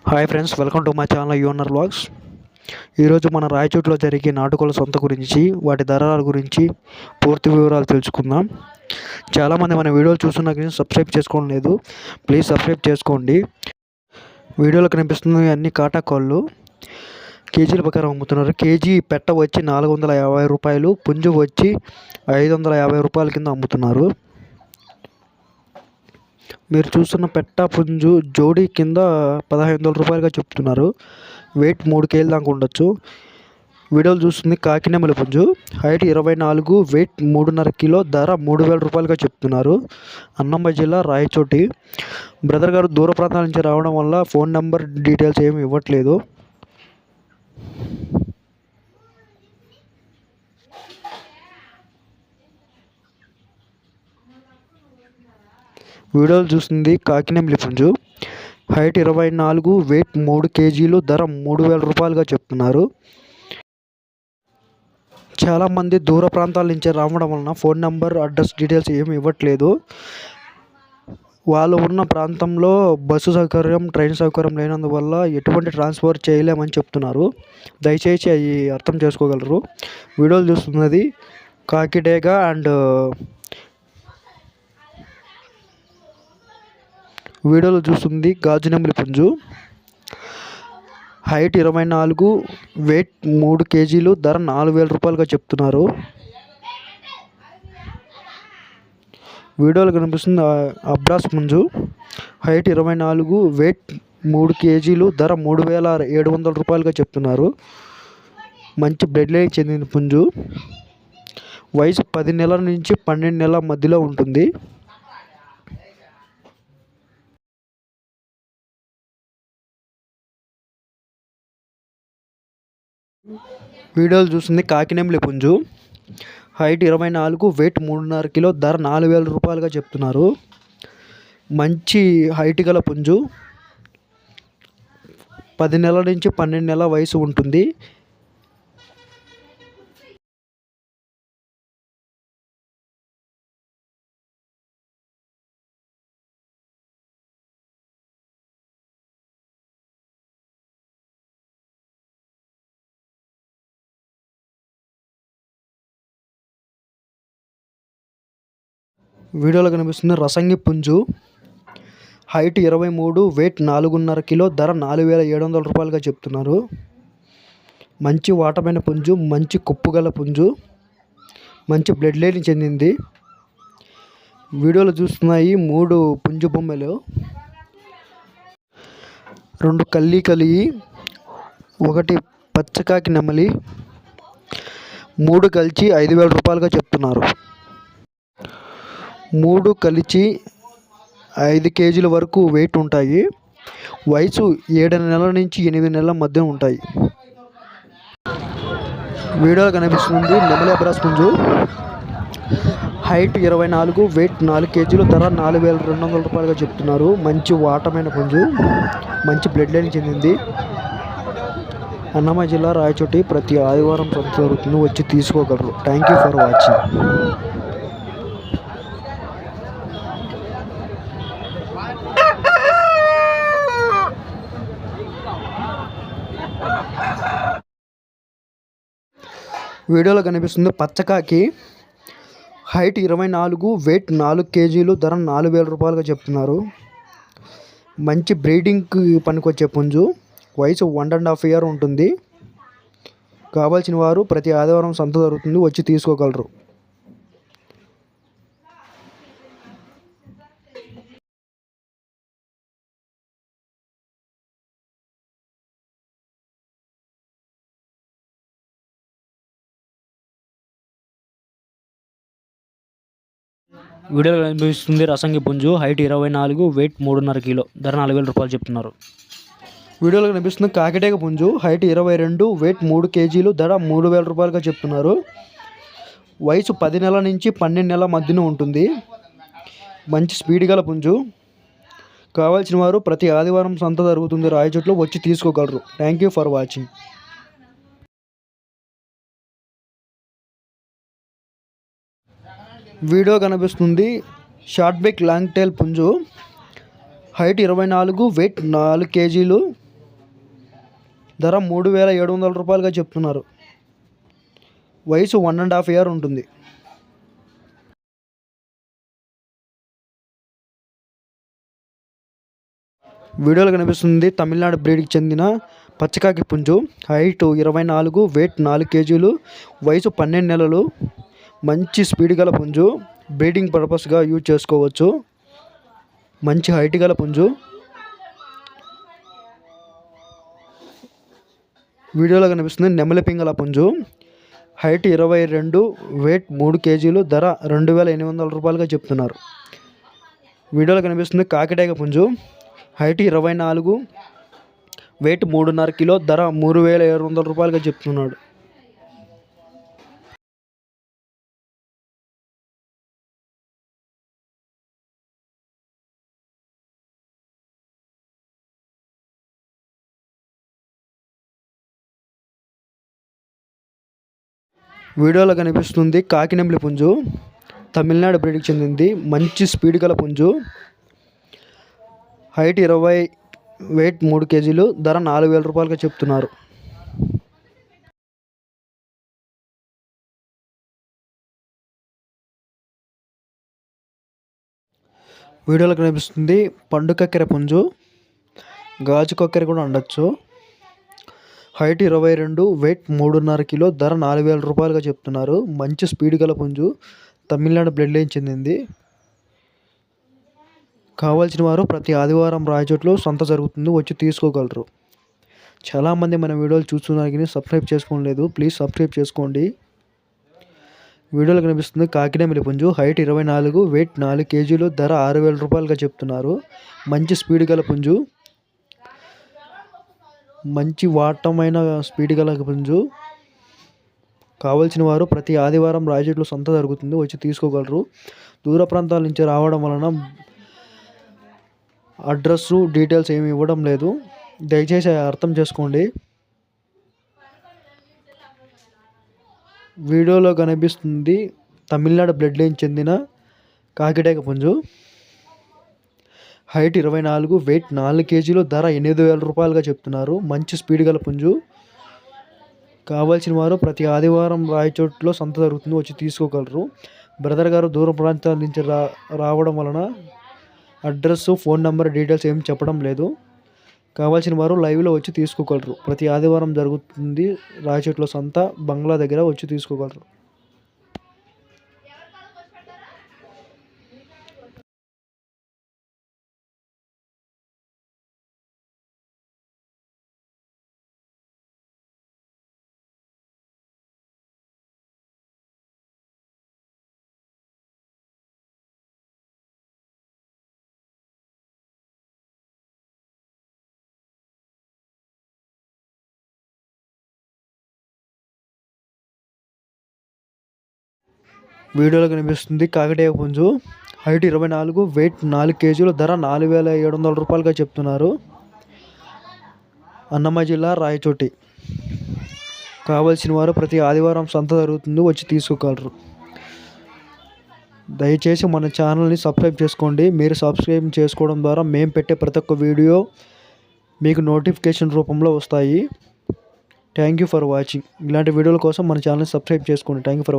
Hi friends, welcome to my channel UNR vlogs. ఈరోజు మన రాయచోటిలో జరిగే నాటుకోళ్ల సొంత గురించి, వాటి ధరల గురించి పూర్తి వివరాలు తెలుసుకుందాం. చాలామంది మన వీడియోలు చూస్తున్నా కానీ సబ్స్క్రైబ్ చేసుకోవడం లేదు. ప్లీజ్ సబ్స్క్రైబ్ చేసుకోండి. వీడియోలో కనిపిస్తున్నవి అన్ని కాటా కోళ్ళు కేజీల ప్రకారం అమ్ముతున్నారు. కేజీ పెట్ట వచ్చి 450 రూపాయలు, పుంజు వచ్చి 550 రూపాయల కింద అమ్ముతున్నారు. మీరు చూస్తున్న పెట్ట పుంజు జోడీ కింద 1500 రూపాయలుగా చెప్తున్నారు. వెయిట్ 3 కేజీల దాకా ఉండొచ్చు. వీడియోలు చూస్తుంది కాకినెమలి పుంజు, హైట్ 24, వెయిట్ 3.5 కిలో, ధర 3000 రూపాయలుగా చెప్తున్నారు. అన్నమయ్య జిల్లా రాయచోటి. బ్రదర్ గారు దూర ప్రాంతాల నుంచి రావడం వల్ల ఫోన్ నెంబర్ డీటెయిల్స్ ఏమి ఇవ్వట్లేదు. వీడియోలు చూస్తుంది కాకినెమలి పుంజు, హైట్ 24, వెయిట్ 3 కేజీలు, ధర 3000 రూపాయలుగా చెప్తున్నారు. చాలామంది దూర ప్రాంతాల నుంచి రావడం వలన ఫోన్ నెంబర్, అడ్రస్ డీటెయిల్స్ ఏమి ఇవ్వట్లేదు. వాళ్ళు ఉన్న ప్రాంతంలో బస్సు సౌకర్యం, ట్రైన్ సౌకర్యం లేనందువల్ల ఎటువంటి ట్రాన్స్ఫర్ చేయలేమని చెప్తున్నారు. దయచేసి అవి అర్థం చేసుకోగలరు. వీడియోలు చూస్తున్నది కాకిడేగ అండ్ వీడియోలో చూస్తుంది గాజునెమలి పుంజు, హైట్ 24, వెయిట్ 3 కేజీలు, ధర 4000 రూపాయలుగా చెప్తున్నారు. వీడియోలో కనిపిస్తుంది అబ్రాస్ పుంజు, హైట్ 24, వెయిట్ 3 కేజీలు, ధర 3700 రూపాయలుగా చెప్తున్నారు. మంచి బ్లడ్ లైన్ చెందిన పుంజు, వయసు 10 నెలల నుంచి 12 నెలల మధ్యలో ఉంటుంది. వీడియోలు చూస్తుంది కాకినెమలి పుంజు, హైట్ 24, వెయిట్ 3.5 కిలో, ధర 4000 రూపాయలుగా చెప్తున్నారు. మంచి హైట్ గల పుంజు, 10 నెలల నుంచి 12 నెలల వయసు ఉంటుంది. వీడియోలో కనిపిస్తుంది రసంగి పుంజు, హైట్ 23, వెయిట్ 4.5 కిలో, ధర 4700 రూపాయలుగా చెప్తున్నారు. మంచి వాటమైన పుంజు, మంచి కొప్పు గల పుంజు, మంచి బ్లడ్ లైన్ చెందింది. వీడియోలో చూస్తున్నాయి 3 పుంజు బొమ్మలు, 2 కల్లి కలిగి, 1 పచ్చకాకి నెమలి, 3 కలిసి 5000 రూపాయలుగా చెప్తున్నారు. 3 కలిసి 5 కేజీల వరకు వెయిట్ ఉంటాయి. వయసు 7 నెలల నుంచి 8 నెలల మధ్య ఉంటాయి. వీడియోలో కనిపిస్తుంది నెమలి అబ్రాస్ పుంజు, హైట్ 24, వెయిట్ 4 కేజీలు, ధర 4200 రూపాయలుగా చెప్తున్నారు. మంచి వాటమైన పుంజు, మంచి బ్లడ్ లైన్ చెందింది. అన్నమయ్య జిల్లా రాయచోటి. ప్రతి ఆదివారం సంత జరుగుతుంది, వచ్చి తీసుకోగలరు. Thank you for watching. వీడియోలో కనిపిస్తుంది పచ్చకాకి, హైట్ 24, వెయిట్ 4 కేజీలు, ధర 4000 రూపాయలుగా చెప్తున్నారు. మంచి బ్రీడింగ్కి పనికొచ్చే పుంజు, వయసు 1.5 ఇయర్ ఉంటుంది. కావాల్సిన వారు ప్రతి ఆదివారం సంత జరుగుతుంది, వచ్చి తీసుకోగలరు. వీడియోలో కనిపిస్తుంది రసంగి పుంజు, హైట్ 24, వెయిట్ 3.5 కిలో, ధర 4000 రూపాయలు చెప్తున్నారు. వీడియోలో కనిపిస్తుంది కాకిడేగ పుంజు, హైట్ 22, వెయిట్ 3 కేజీలు, ధర 3000 రూపాయలుగా చెప్తున్నారు. వయసు 10 నెలల నుంచి 12 నెలల మధ్యన ఉంటుంది. మంచి స్పీడ్ గల పుంజు. కావాల్సిన వారు ప్రతి ఆదివారం సంత జరుగుతుంది రాయచోట్లో, వచ్చి తీసుకోగలరు. Thank you for watching. Video కనిపిస్తుంది షార్ట్ బెక్ లాంగ్ టైల్ పుంజు, హైట్ 24, వెయిట్ 4 కేజీలు, ధర 3,700 రూపాయలుగా చెప్తున్నారు. వయసు 1.5 ఇయర్ ఉంటుంది. వీడియోలో కనిపిస్తుంది తమిళనాడు బ్రీడ్కి చెందిన పచ్చకాకి పుంజు. హైట్ 24, వెయిట్ 4 కేజీలు, వయసు 12 నెలలు. మంచి స్పీడ్ గల పుంజు, బ్రీడింగ్ పర్పస్గా యూజ్ చేసుకోవచ్చు. మంచి హైట్ గల పుంజు. వీడియోలో కనిపిస్తుంది నెమలి పింగళ పుంజు. హైట్ 22, వెయిట్ 3 కేజీలు, ధర 2,800 రూపాయలుగా చెప్తున్నారు. వీడియోలో కనిపిస్తుంది కాకిటేగ పుంజు. హైట్ 24, వెయిట్ 3.5 కిలో, ధర 3,700 రూపాయలుగా చెప్తున్నాడు. వీడియోలో కనిపిస్తుంది కాకినెమిలి పుంజు. తమిళనాడు బ్రీడ్కి చెందింది. మంచి స్పీడ్ గల పుంజు. హైట్ 20, వెయిట్ 3 కేజీలు, ధర 4,000 రూపాయలుగా చెప్తున్నారు. వీడియోలో కనిపిస్తుంది పండు కక్కెర పుంజు. గాజు కక్కెర కూడా ఉండొచ్చు. హైట్ 22, వెయిట్ 3.5 కిలో, ధర 4,000 రూపాయలుగా చెప్తున్నారు. మంచి స్పీడ్ గల పుంజు. తమిళనాడు బ్లడ్ లైన్ చెందింది. కావాల్సిన వారు ప్రతి ఆదివారం రాయచోట్లో సంత జరుగుతుంది, వచ్చి తీసుకోగలరు. చాలామంది మన వీడియోలు చూస్తున్నారు కానీ సబ్స్క్రైబ్ చేసుకోలేదు. ప్లీజ్ సబ్స్క్రైబ్ చేసుకోండి. వీడియోలో కనిపిస్తుంది కాకినెమిలి పుంజు. హైట్ 24, వెయిట్ 4 కేజీలు, ధర 6,000 రూపాయలుగా చెప్తున్నారు. మంచి స్పీడ్ గల పుంజు. మంచి వాటమైన స్పీడ్ గల పుంజు. కావాల్సిన వారు ప్రతి ఆదివారం రాయచోట్లో సంత జరుగుతుంది, వచ్చి తీసుకోగలరు. దూర ప్రాంతాల నుంచి రావడం వలన అడ్రస్సు డీటెయిల్స్ ఏమి ఇవ్వడం లేదు. దయచేసి అర్థం చేసుకోండి. వీడియోలో కనిపిస్తుంది తమిళనాడు బ్లడ్ లైన్ చెందిన కాకిటేగ పుంజు. హైట్ 24, వెయిట్ 4 కేజీలు, ధర 8,000 రూపాయలుగా చెప్తున్నారు. మంచి స్పీడ్ గల పుంజు. కావాల్సిన వారు ప్రతి ఆదివారం రాయచోట్లో సంత జరుగుతుంది, వచ్చి తీసుకోగలరు. బ్రదర్ గారు దూర ప్రాంతాల నుంచి రావడం వలన అడ్రస్, ఫోన్ నెంబర్ డీటెయిల్స్ ఏం చెప్పడం లేదు. కావాల్సిన వారు లైవ్లో వచ్చి తీసుకోగలరు. ప్రతి ఆదివారం జరుగుతుంది రాయచోట్లో సంత, బంగ్లా దగ్గర, వచ్చి తీసుకోగలరు. వీడియోలో కనిపిస్తుంది కాకిటేగ పుంజు. హైట్ 24, వెయిట్ 4 కేజీలు, ధర 4,700 రూపాయలుగా చెప్తున్నారు. అన్నమయ్య జిల్లా రాయచోటి. కావాల్సిన వారు ప్రతి ఆదివారం సంత జరుగుతుంది, వచ్చి తీసుకోగలరు. దయచేసి మన ఛానల్ని సబ్స్క్రైబ్ చేసుకోండి. మీరు సబ్స్క్రైబ్ చేసుకోవడం ద్వారా మేము పెట్టే ప్రతి ఒక్క వీడియో మీకు నోటిఫికేషన్ రూపంలో వస్తాయి. Thank you for watching. ఇలాంటి వీడియోల కోసం మన ఛానల్ని సబ్స్క్రైబ్ చేసుకోండి. Thank you for watching.